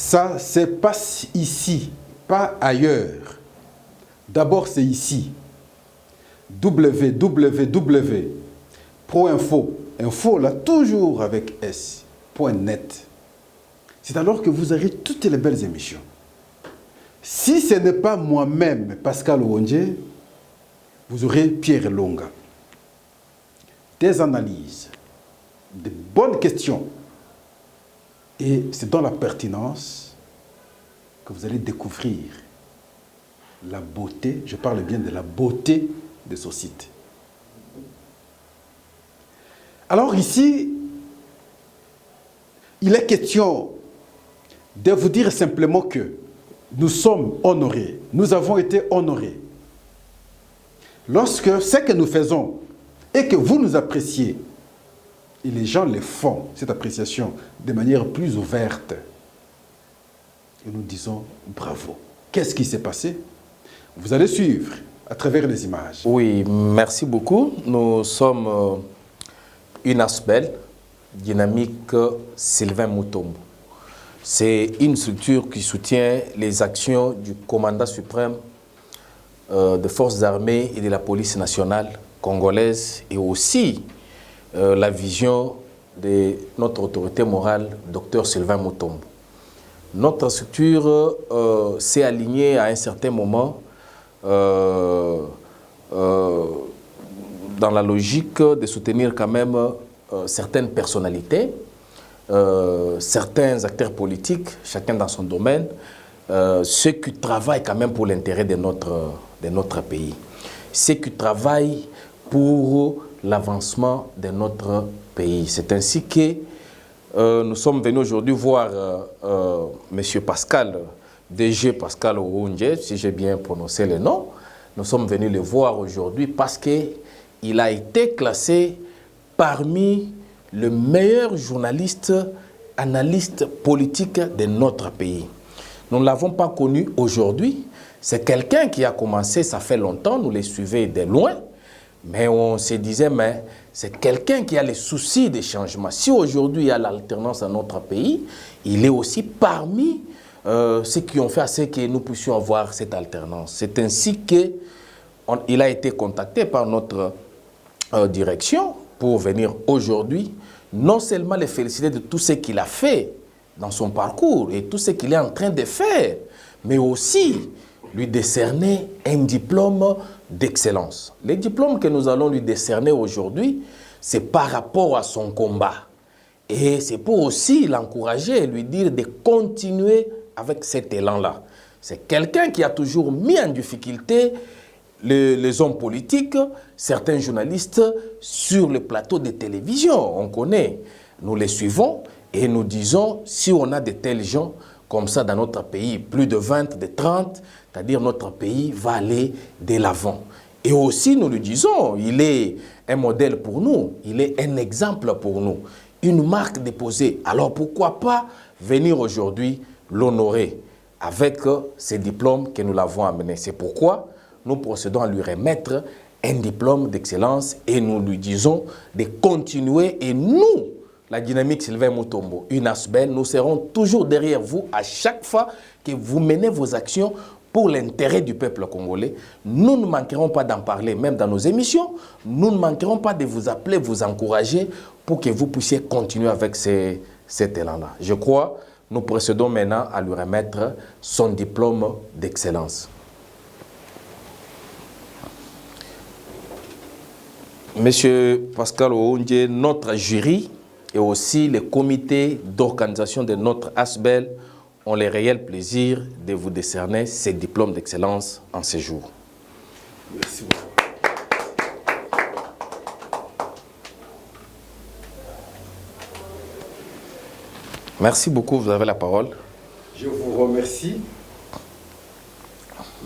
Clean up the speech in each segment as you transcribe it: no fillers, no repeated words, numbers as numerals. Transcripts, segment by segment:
Ça se passe ici, pas ailleurs. D'abord, c'est ici. www.proinfo, info là, toujours avec S.net. C'est alors que vous aurez toutes les belles émissions. Si ce n'est pas moi-même, Pascal Ouondje, vous aurez Pierre Longa. Des analyses, de bonnes questions. Et c'est dans la pertinence que vous allez découvrir la beauté, je parle bien de la beauté de ce site. Alors ici, il est question de vous dire simplement que nous sommes honorés, nous avons été honorés. Lorsque ce que nous faisons et que vous nous appréciez, et les gens le font, cette appréciation, de manière plus ouverte, et nous disons bravo. Qu'est-ce qui s'est passé? Vous allez suivre à travers les images. Oui, merci beaucoup. Nous sommes une ASBEL, Dynamique Sylvain Mutombo. C'est une structure qui soutient les actions du commandant suprême des forces armées et de la police nationale congolaise et aussi la vision de notre autorité morale, Dr Sylvain Mutombo. Notre structure s'est alignée à un certain moment dans la logique de soutenir quand même certaines personnalités, certains acteurs politiques, chacun dans son domaine, ceux qui travaillent quand même pour l'intérêt de notre pays, ceux qui travaillent pour l'avancement de notre pays. C'est ainsi que nous sommes venus aujourd'hui voir M. Pascal, DG Pascal Ouondje, si j'ai bien prononcé le nom. Nous sommes venus le voir aujourd'hui parce qu'il a été classé parmi les meilleurs journalistes, analystes politiques de notre pays. Nous ne l'avons pas connu aujourd'hui. C'est quelqu'un qui a commencé, ça fait longtemps, nous les suivons de loin. Mais on se disait, mais c'est quelqu'un qui a les soucis des changements. Si aujourd'hui il y a l'alternance dans notre pays, il est aussi parmi ceux qui ont fait à ce que nous puissions avoir cette alternance. C'est ainsi qu'il a été contacté par notre direction pour venir aujourd'hui, non seulement les féliciter de tout ce qu'il a fait dans son parcours et tout ce qu'il est en train de faire, mais aussi lui décerner un diplôme d'excellence. Le diplôme que nous allons lui décerner aujourd'hui, c'est par rapport à son combat. Et c'est pour aussi l'encourager et lui dire de continuer avec cet élan-là. C'est quelqu'un qui a toujours mis en difficulté les hommes politiques, certains journalistes sur le plateau de télévision. On connaît, nous les suivons et nous disons, si on a de tels gens comme ça dans notre pays, plus de 20, de 30, c'est-à-dire notre pays va aller de l'avant. Et aussi, nous lui disons, il est un modèle pour nous, il est un exemple pour nous, une marque déposée. Alors pourquoi pas venir aujourd'hui l'honorer avec ces diplômes que nous l'avons amené. C'est pourquoi nous procédons à lui remettre un diplôme d'excellence et nous lui disons de continuer. Et nous, la Dynamique Sylvain Mutombo, une ASBEL, nous serons toujours derrière vous à chaque fois que vous menez vos actions pour l'intérêt du peuple congolais. Nous ne manquerons pas d'en parler, même dans nos émissions. Nous ne manquerons pas de vous appeler, vous encourager pour que vous puissiez continuer avec cet élan-là. Je crois, nous procédons maintenant à lui remettre son diplôme d'excellence. Monsieur Pascal Ouondje, notre jury et aussi le comité d'organisation de notre ASBEL ont le réel plaisir de vous décerner ces diplômes d'excellence en ce jour. Merci beaucoup. Merci beaucoup, vous avez la parole. Je vous remercie,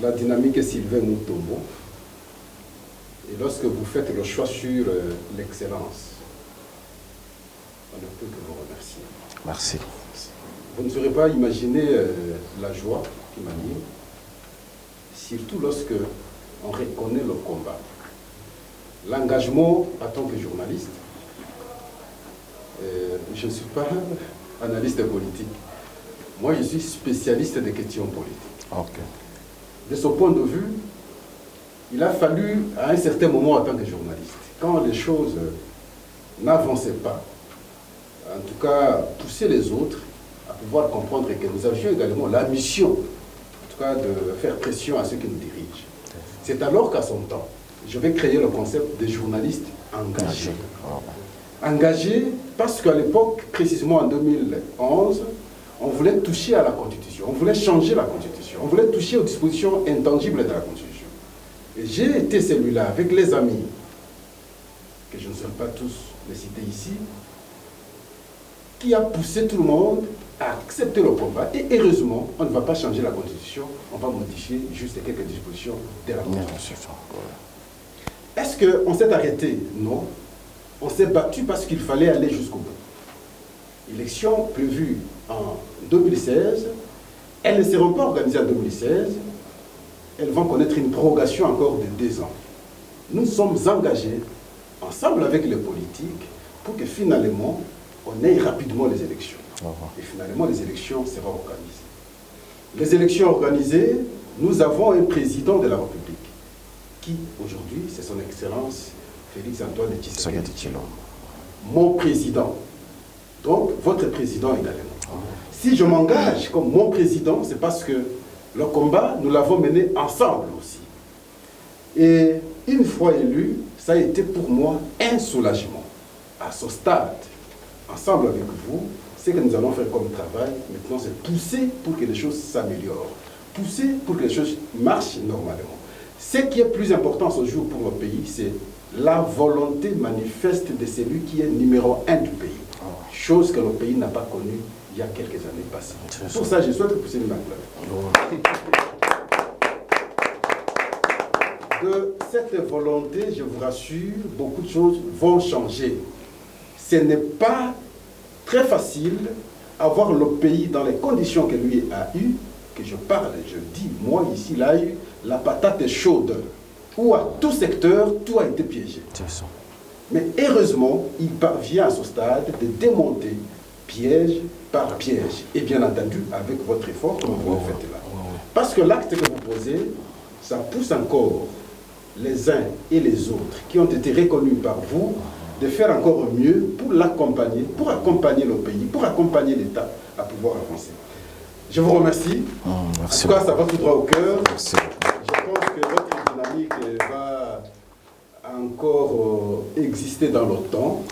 la Dynamique Sylvain Mutombo. Et lorsque vous faites le choix sur l'excellence, on ne peut que vous remercier. Merci. Vous ne saurez pas imaginer la joie qui m'anime, surtout lorsque on reconnaît le combat. L'engagement en tant que journaliste, je ne suis pas analyste politique, Moi, je suis spécialiste des questions politiques. Ok. De ce point de vue, il a fallu, à un certain moment, en tant que journaliste, quand les choses n'avançaient pas, en tout cas, pousser les autres à pouvoir comprendre que nous avions également la mission, en tout cas, de faire pression à ceux qui nous dirigent. C'est alors qu'à son temps, je vais créer le concept des journalistes engagés. Engagés parce qu'à l'époque, précisément en 2011, on voulait toucher à la Constitution, on voulait changer la Constitution, on voulait toucher aux dispositions intangibles de la Constitution. Et j'ai été celui-là, avec les amis, que je ne saurais pas tous les citer ici, qui a poussé tout le monde à accepter le combat. Et heureusement, on ne va pas changer la Constitution, on va modifier juste quelques dispositions de la Constitution. Est-ce qu'on s'est arrêté? Non. On s'est battu parce qu'il fallait aller jusqu'au bout. Élections prévues en 2016, elles ne seront pas organisées en 2016, elles vont connaître une prorogation encore de 2 ans. Nous sommes engagés, ensemble avec les politiques, pour que finalement, on ait rapidement les élections. Et finalement, les élections seront organisées. Les élections organisées, nous avons un président de la République, qui aujourd'hui, c'est son Excellence Félix-Antoine Tshisekedi Tshilombo. Mon président. Donc, votre président également. Si je m'engage comme mon président, c'est parce que le combat, nous l'avons mené ensemble aussi. Et une fois élu, ça a été pour moi un soulagement. À ce stade, ensemble avec vous, ce que nous allons faire comme travail, maintenant, c'est pousser pour que les choses s'améliorent. Pousser pour que les choses marchent normalement. Ce qui est plus important ce jour pour le pays, c'est la volonté manifeste de celui qui est numéro 1 du pays. Chose que le pays n'a pas connue il y a quelques années passées. Pour ça, je souhaite pousser une main. De cette volonté, je vous rassure, beaucoup de choses vont changer. Ce n'est pas très facile avoir le pays dans les conditions que lui a eues, que je parle, je dis, moi ici, il a eu la patate chaude, où à tout secteur, tout a été piégé. Mais heureusement, il parvient à ce stade de démonter piège par piège. Et bien entendu, avec votre effort, comme vous le faites là. Parce que l'acte que vous posez, ça pousse encore les uns et les autres qui ont été reconnus par vous de faire encore mieux pour l'accompagner, pour accompagner le pays, pour accompagner l'État à pouvoir avancer. Je vous remercie. Merci. En tout cas, ça va tout droit au cœur. Merci. Je pense que votre dynamique va encore exister dans le temps.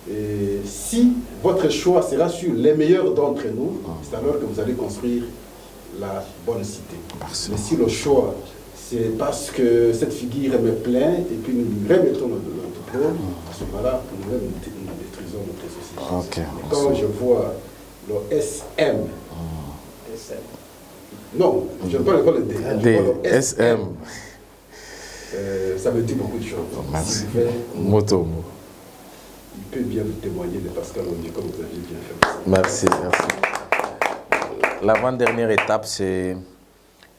Et si votre choix sera sur les meilleurs d'entre nous, c'est alors que vous allez construire la bonne cité. Merci. Mais si le choix, c'est parce que cette figure me plaît et puis nous lui remettons notre trône, à ce moment-là, nous détruisons notre société. Okay, et quand je vois le SM, non, je ne parle pas le D, je parle le SM. Ça me dit beaucoup de choses. Merci. Il peut bien vous témoigner de Pascal Ondié comme vous avez bien fait. Merci, merci. L'avant-dernière étape, c'est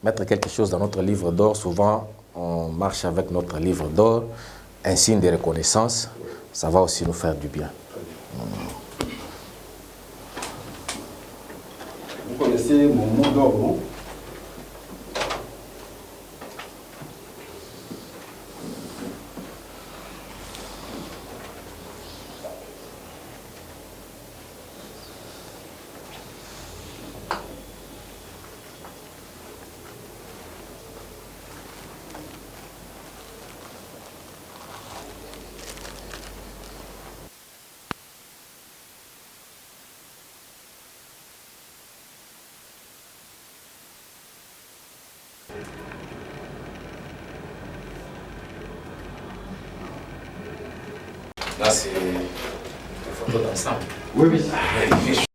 mettre quelque chose dans notre livre d'or. Souvent, on marche avec notre livre d'or, un signe de reconnaissance. Ça va aussi nous faire du bien. Vous connaissez mon mot d'or, non? Là, c'est une photo d'ensemble. Oui, oui.